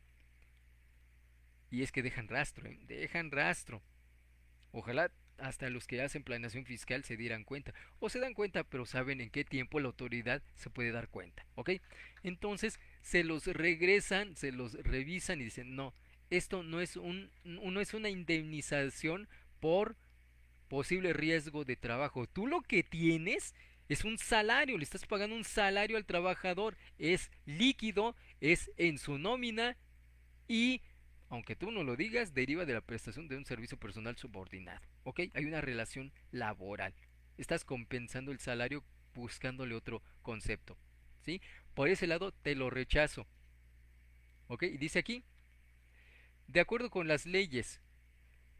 y es que dejan rastro, ¿eh? Dejan rastro. Ojalá hasta los que hacen planeación fiscal se dieran cuenta. O se dan cuenta, pero saben en qué tiempo la autoridad se puede dar cuenta. ¿Ok? Entonces se los regresan, se los revisan y dicen, no, esto no es una indemnización por posible riesgo de trabajo. Tú lo que tienes es un salario, le estás pagando un salario al trabajador, es líquido, es en su nómina y, aunque tú no lo digas, deriva de la prestación de un servicio personal subordinado. ¿Ok? Hay una relación laboral. Estás compensando el salario buscándole otro concepto. ¿Sí? Por ese lado te lo rechazo. ¿Ok? Y dice aquí, de acuerdo con las leyes.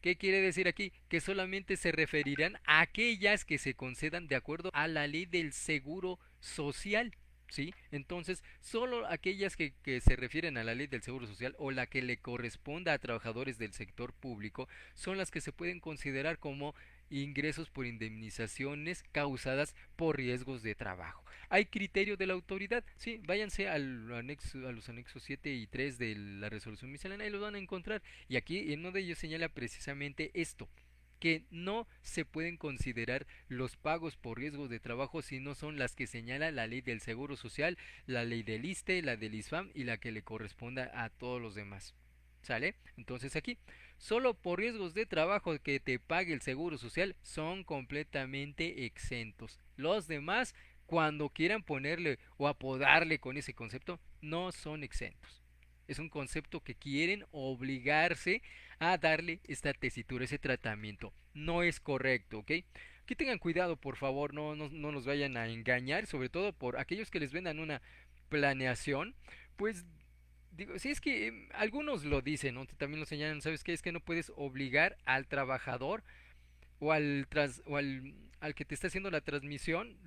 ¿Qué quiere decir aquí? Que solamente se referirán a aquellas que se concedan de acuerdo a la ley del seguro social. ¿Sí? Entonces, solo aquellas que se refieren a la ley del seguro social o la que le corresponda a trabajadores del sector público son las que se pueden considerar como ingresos por indemnizaciones causadas por riesgos de trabajo. Hay criterio de la autoridad, sí, váyanse a los anexos 7 y 3 de la resolución miscelánea y los van a encontrar. Y aquí en uno de ellos señala precisamente esto, que no se pueden considerar los pagos por riesgos de trabajo si no son las que señala la ley del Seguro Social, la ley del ISSSTE, la del ISFAM y la que le corresponda a todos los demás. ¿Sale? Entonces aquí, solo por riesgos de trabajo que te pague el Seguro Social son completamente exentos. Los demás, cuando quieran ponerle o apodarle con ese concepto, no son exentos. Es un concepto que quieren obligarse a darle esta tesitura, ese tratamiento. No es correcto, ¿ok? Aquí tengan cuidado, por favor, no nos vayan a engañar, sobre todo por aquellos que les vendan una planeación, pues digo, si es que algunos lo dicen, ¿no? También lo señalan, ¿sabes qué? Es que no puedes obligar al trabajador o al que te está haciendo la transmisión,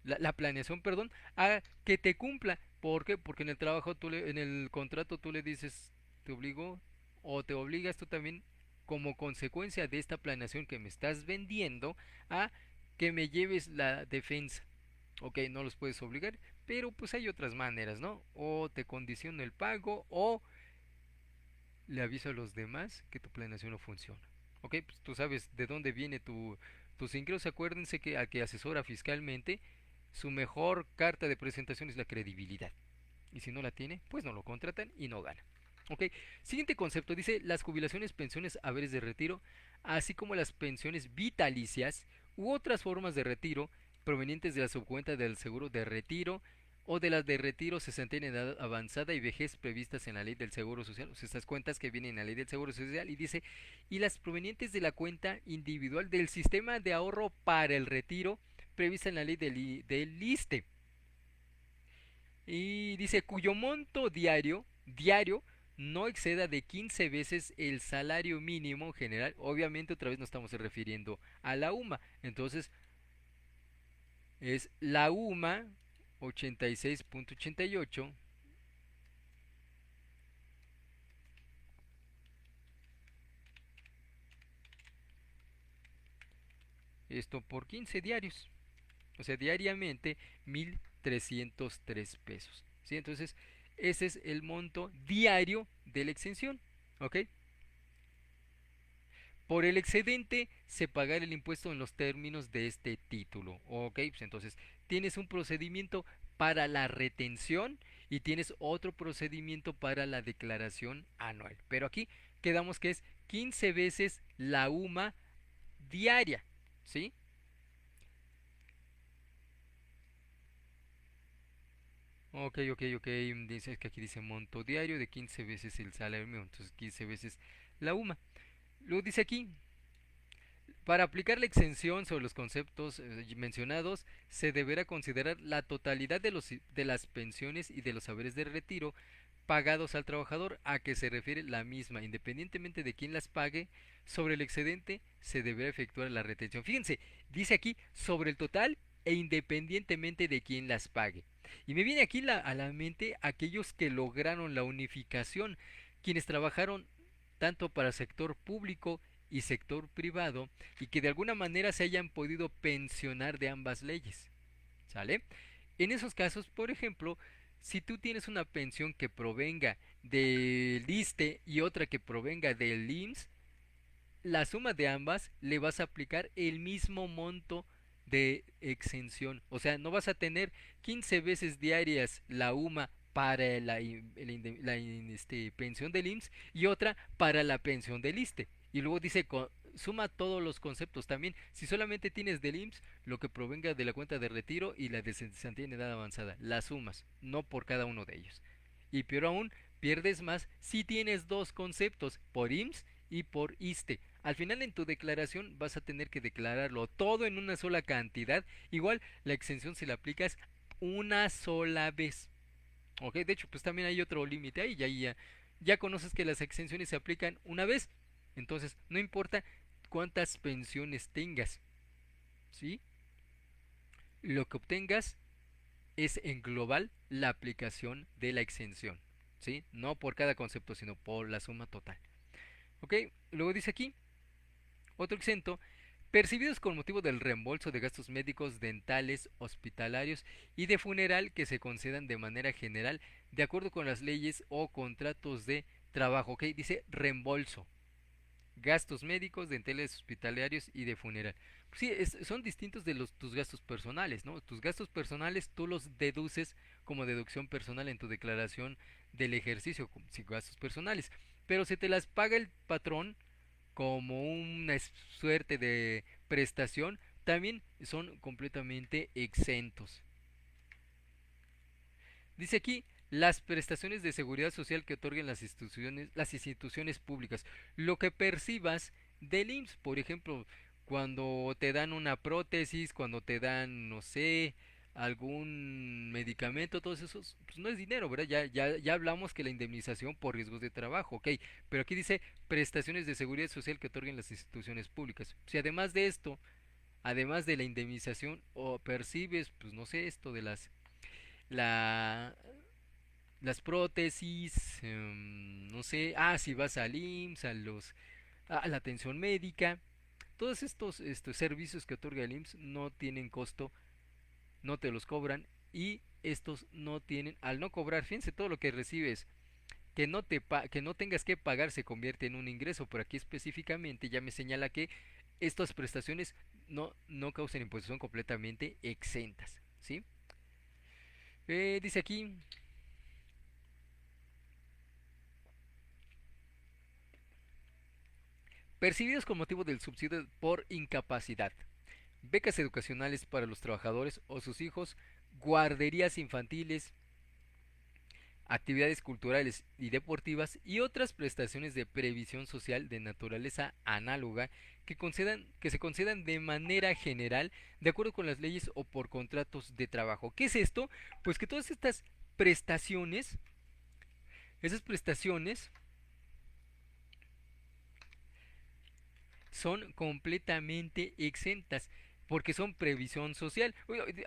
la planeación, perdón, a que te cumpla. ¿Por qué? Porque en el trabajo, en el contrato tú le dices, te obligo o te obligas tú también como consecuencia de esta planeación que me estás vendiendo a que me lleves la defensa. Ok, no los puedes obligar, pero pues hay otras maneras, ¿no? O te condiciono el pago o le aviso a los demás que tu planeación no funciona. Ok, pues tú sabes de dónde viene tus ingresos. Acuérdense que a que asesora fiscalmente, su mejor carta de presentación es la credibilidad. Y si no la tiene, pues no lo contratan y no gana. Ok, siguiente concepto, dice las jubilaciones, pensiones, haberes de retiro, así como las pensiones vitalicias u otras formas de retiro provenientes de la subcuenta del seguro de retiro o de las de retiro cesantía en edad avanzada y vejez previstas en la ley del seguro social, o sea, estas cuentas que vienen en la ley del seguro social y dice, y las provenientes de la cuenta individual del sistema de ahorro para el retiro prevista en la ley del ISSSTE. Y dice cuyo monto diario no exceda de 15 veces el salario mínimo general. Obviamente otra vez nos estamos refiriendo a la UMA. Entonces es la UMA 86.88. Esto por 15 diarios. O sea, diariamente 1,303 pesos. ¿Sí? Entonces, ese es el monto diario de la exención. ¿Ok? Por el excedente se pagará el impuesto en los términos de este título. Ok, pues entonces tienes un procedimiento para la retención y tienes otro procedimiento para la declaración anual. Pero aquí quedamos que es 15 veces la UMA diaria, ¿sí? Ok. Dice que aquí dice monto diario de 15 veces el salario mínimo, entonces 15 veces la UMA. Luego dice aquí, para aplicar la exención sobre los conceptos mencionados, se deberá considerar la totalidad de las pensiones y de los haberes de retiro pagados al trabajador a que se refiere la misma, independientemente de quién las pague. Sobre el excedente se deberá efectuar la retención. Fíjense, dice aquí sobre el total e independientemente de quién las pague. Y me viene aquí a la mente aquellos que lograron la unificación, quienes trabajaron tanto para sector público y sector privado y que de alguna manera se hayan podido pensionar de ambas leyes. ¿Sale? En esos casos, por ejemplo, si tú tienes una pensión que provenga del ISSSTE y otra que provenga del IMSS, la suma de ambas le vas a aplicar el mismo monto de exención. O sea, no vas a tener 15 veces diarias la UMA para pensión del IMSS y otra para la pensión del ISSSTE. Y luego dice, suma todos los conceptos también. Si solamente tienes del IMSS, lo que provenga de la cuenta de retiro y la de cesantía en edad avanzada, las sumas, no por cada uno de ellos. Y peor aún, pierdes más si tienes dos conceptos, por IMSS y por ISSSTE. Al final en tu declaración vas a tener que declararlo todo en una sola cantidad. Igual la exención se la aplicas una sola vez. Ok, de hecho pues también hay otro límite ahí. Ya conoces que las exenciones se aplican una vez. Entonces no importa cuántas pensiones tengas. ¿Sí? Lo que obtengas es en global la aplicación de la exención. ¿Sí? No por cada concepto, sino por la suma total. Ok, luego dice aquí, otro exento, percibidos con motivo del reembolso de gastos médicos, dentales, hospitalarios y de funeral que se concedan de manera general de acuerdo con las leyes o contratos de trabajo. Ok, dice reembolso, gastos médicos, dentales, hospitalarios y de funeral. Pues sí, son distintos de tus gastos personales, ¿no? Tus gastos personales tú los deduces como deducción personal en tu declaración del ejercicio, como si gastos personales. Pero si te las paga el patrón, como una suerte de prestación, también son completamente exentos. Dice aquí, las prestaciones de seguridad social que otorguen las instituciones públicas. Lo que percibas del IMSS, por ejemplo, cuando te dan una prótesis, cuando te dan, no sé, algún medicamento, todos esos, pues no es dinero, ¿verdad? Ya hablamos que la indemnización por riesgos de trabajo, ok, pero aquí dice prestaciones de seguridad social que otorguen las instituciones públicas. Si además de esto, además de la indemnización, o percibes, pues no sé, esto de la, las prótesis, no sé, si vas al IMSS, a la atención médica, todos estos servicios que otorga el IMSS no tienen costo, no te los cobran y estos no tienen, al no cobrar, fíjense todo lo que recibes, que no tengas que pagar se convierte en un ingreso, por aquí específicamente ya me señala que estas prestaciones no causan impuestos, son completamente exentas, ¿sí? Dice aquí, percibidos con motivo del subsidio por incapacidad, becas educacionales para los trabajadores o sus hijos, guarderías infantiles, actividades culturales y deportivas y otras prestaciones de previsión social de naturaleza análoga que se concedan de manera general de acuerdo con las leyes o por contratos de trabajo. ¿Qué es esto? Pues que todas estas prestaciones, esas prestaciones son completamente exentas porque son previsión social.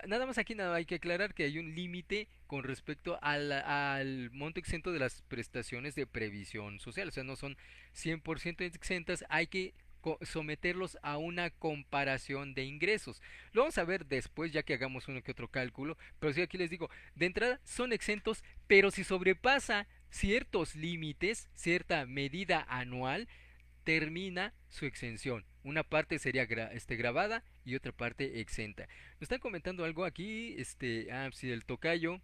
Nada más aquí nada hay que aclarar que hay un límite con respecto al monto exento de las prestaciones de previsión social, o sea, no son 100% exentas, hay que someterlos a una comparación de ingresos. Lo vamos a ver después ya que hagamos uno que otro cálculo, pero sí aquí les digo, de entrada son exentos, pero si sobrepasa ciertos límites, cierta medida anual, determina su exención. Una parte sería grabada y otra parte exenta. Nos están comentando algo aquí, sí, el tocayo.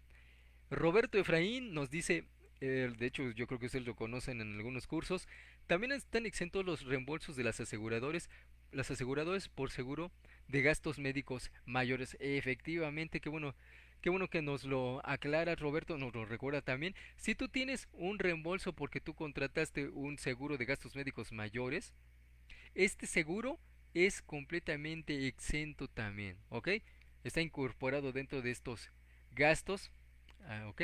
Roberto Efraín nos dice, de hecho yo creo que ustedes lo conocen en algunos cursos, también están exentos los reembolsos de las aseguradoras por seguro de gastos médicos mayores. Efectivamente, qué bueno que nos lo aclara Roberto, nos lo recuerda también. Si tú tienes un reembolso porque tú contrataste un seguro de gastos médicos mayores, este seguro es completamente exento también, ¿ok? Está incorporado dentro de estos gastos, ¿ok?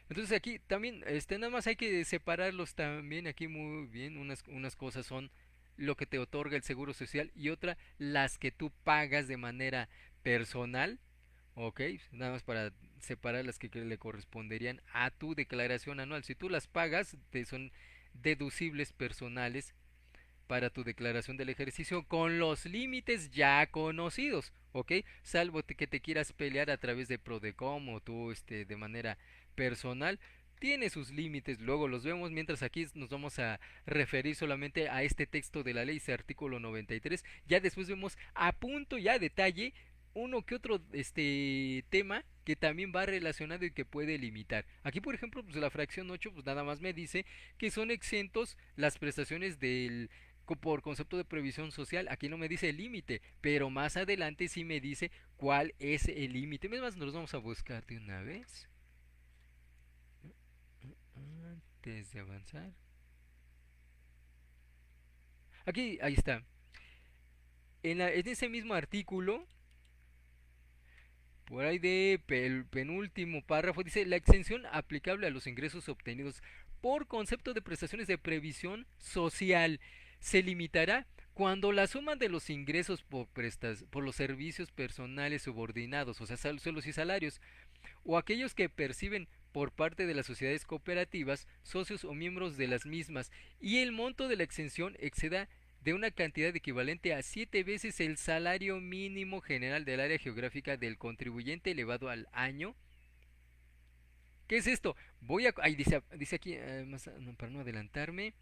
Entonces aquí también, nada más hay que separarlos también aquí muy bien. Unas cosas son lo que te otorga el seguro social y otra las que tú pagas de manera personal, ¿ok? Nada más para separar las que le corresponderían a tu declaración anual. Si tú las pagas, te son deducibles personales para tu declaración del ejercicio con los límites ya conocidos, ¿ok? Salvo que te quieras pelear a través de Prodecom o tú de manera personal, tiene sus límites, luego los vemos, mientras aquí nos vamos a referir solamente a este texto de la ley, ese artículo 93, ya después vemos a punto y a detalle uno que otro tema que también va relacionado y que puede limitar. Aquí por ejemplo, pues la fracción 8 pues nada más me dice que son exentos las prestaciones del por concepto de previsión social. Aquí no me dice el límite, pero más adelante sí me dice cuál es el límite. Es más, nos vamos a buscar de una vez antes de avanzar. Aquí, ahí está. En ese mismo artículo, por ahí el penúltimo párrafo, dice la exención aplicable a los ingresos obtenidos por concepto de prestaciones de previsión social se limitará cuando la suma de los ingresos por los servicios personales subordinados, o sea, sueldos y salarios, o aquellos que perciben por parte de las sociedades cooperativas, socios o miembros de las mismas, y el monto de la exención exceda de una cantidad equivalente a 7 veces el salario mínimo general del área geográfica del contribuyente elevado al año. ¿Qué es esto? Dice aquí, no, para no adelantarme,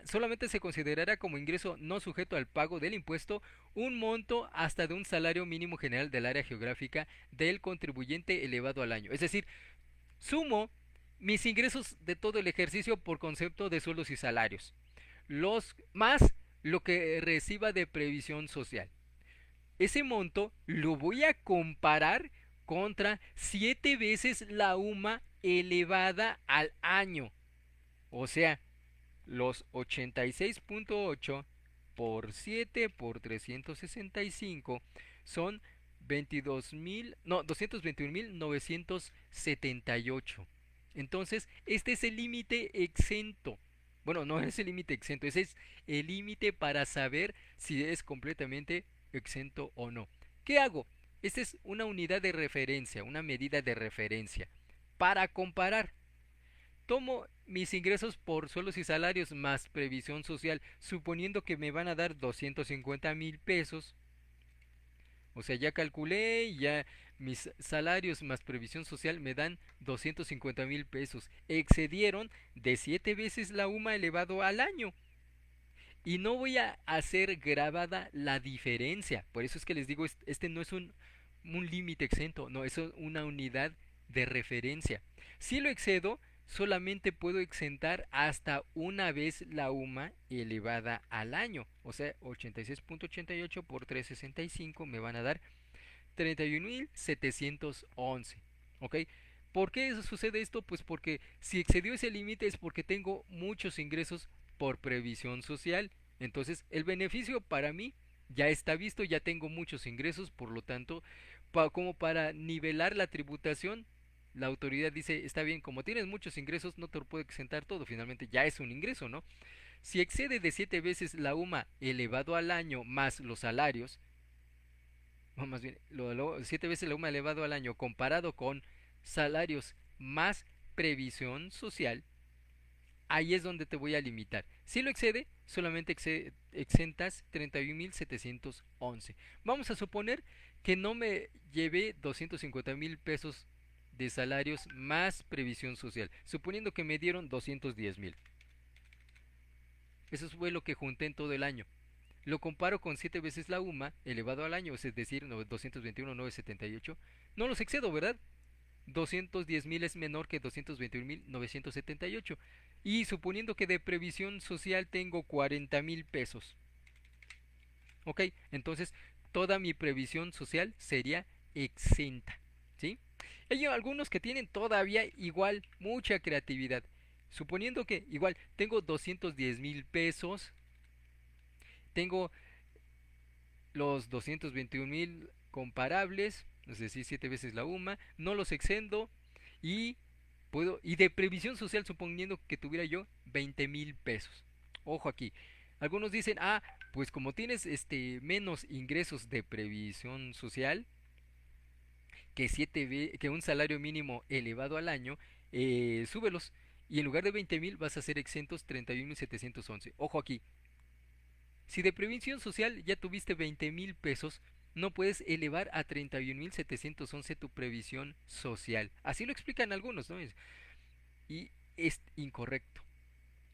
solamente se considerará como ingreso no sujeto al pago del impuesto un monto hasta de un salario mínimo general del área geográfica del contribuyente elevado al año. Es decir, sumo mis ingresos de todo el ejercicio por concepto de sueldos y salarios, los más lo que reciba de previsión social. Ese monto lo voy a comparar contra 7 veces la UMA elevada al año. O sea, los 86.8 por 7 por 365 son 221.978. Entonces, este es el límite exento. Bueno, no es el límite exento, ese es el límite para saber si es completamente exento o no. ¿Qué hago? Esta es una unidad de referencia, una medida de referencia para comparar. Tomo mis ingresos por sueldos y salarios más previsión social, suponiendo que me van a dar 250,000 pesos. O sea, ya calculé, ya mis salarios más previsión social me dan 250,000 pesos. Excedieron de 7 veces la UMA elevado al año. Y no voy a hacer grabada la diferencia. Por eso es que les digo, este no es un límite exento, no, es una unidad de referencia. Si lo excedo, solamente puedo exentar hasta una vez la UMA elevada al año. O sea, 86.88 por 365 me van a dar 31,711. ¿Ok? ¿Por qué sucede esto? Pues porque si excedió ese límite es porque tengo muchos ingresos por previsión social. Entonces el beneficio para mí ya está visto, ya tengo muchos ingresos, por lo tanto, como para nivelar la tributación, la autoridad dice, está bien, como tienes muchos ingresos, no te lo puedo exentar todo, finalmente ya es un ingreso, ¿no? Si excede de 7 veces la UMA elevado al año más los salarios, o más bien, 7 veces la UMA elevado al año comparado con salarios más previsión social, ahí es donde te voy a limitar. Si lo excede, solamente exentas 31,711. Vamos a suponer que no me llevé 250,000 pesos de salarios más previsión social, suponiendo que me dieron 210,000. Eso fue lo que junté en todo el año. Lo comparo con 7 veces la UMA elevado al año, es decir, 221.978. No los excedo, ¿verdad? 210.000 es menor que 221.978. Y suponiendo que de previsión social tengo 40.000 pesos. Ok, entonces toda mi previsión social sería exenta. ¿Sí? Hay algunos que tienen todavía igual mucha creatividad. Suponiendo que igual tengo 210.000 pesos, tengo los 221.000 comparables, es decir, 7 veces la UMA, no los exendo y y de previsión social suponiendo que tuviera yo 20.000 pesos. Ojo aquí. Algunos dicen, ah, pues como tienes menos ingresos de previsión social que que un salario mínimo elevado al año, súbelos. Y en lugar de 20.000 vas a ser exentos 31.711. Ojo aquí, si de previsión social ya tuviste 20.000 pesos, no puedes elevar a 31.711 tu previsión social. Así lo explican algunos, ¿no? Y es incorrecto,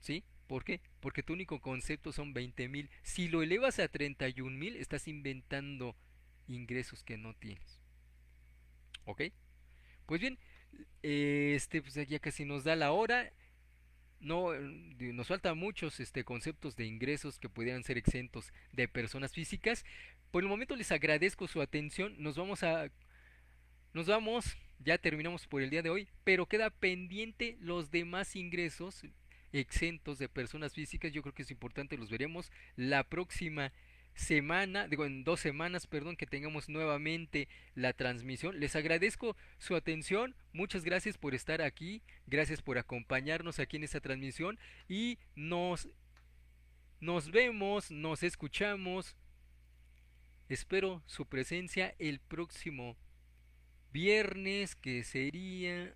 ¿sí? ¿Por qué? Porque tu único concepto son 20.000. Si lo elevas a 31.000, estás inventando ingresos que no tienes. ¿Ok? Pues bien, pues ya casi nos da la hora. No, nos faltan muchos conceptos de ingresos que pudieran ser exentos de personas físicas. Por el momento les agradezco su atención. Nos vamos, ya terminamos por el día de hoy, pero queda pendiente los demás ingresos exentos de personas físicas. Yo creo que es importante, los veremos la próxima semana, digo en 2 semanas, perdón, que tengamos nuevamente la transmisión. Les agradezco su atención, muchas gracias por estar aquí, gracias por acompañarnos aquí en esta transmisión y nos vemos, nos escuchamos. Espero su presencia el próximo viernes, que sería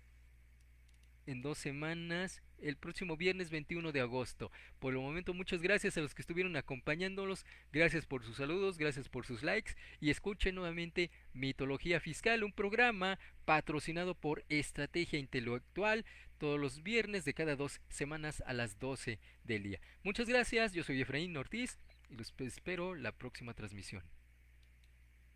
en 2 semanas, el próximo viernes 21 de agosto. Por el momento, muchas gracias a los que estuvieron acompañándolos, gracias por sus saludos, gracias por sus likes y escuchen nuevamente Mitología Fiscal, un programa patrocinado por Estrategia Intelectual todos los viernes de cada 2 semanas a las 12 del día. Muchas gracias, yo soy Efraín Ortiz y los espero la próxima transmisión.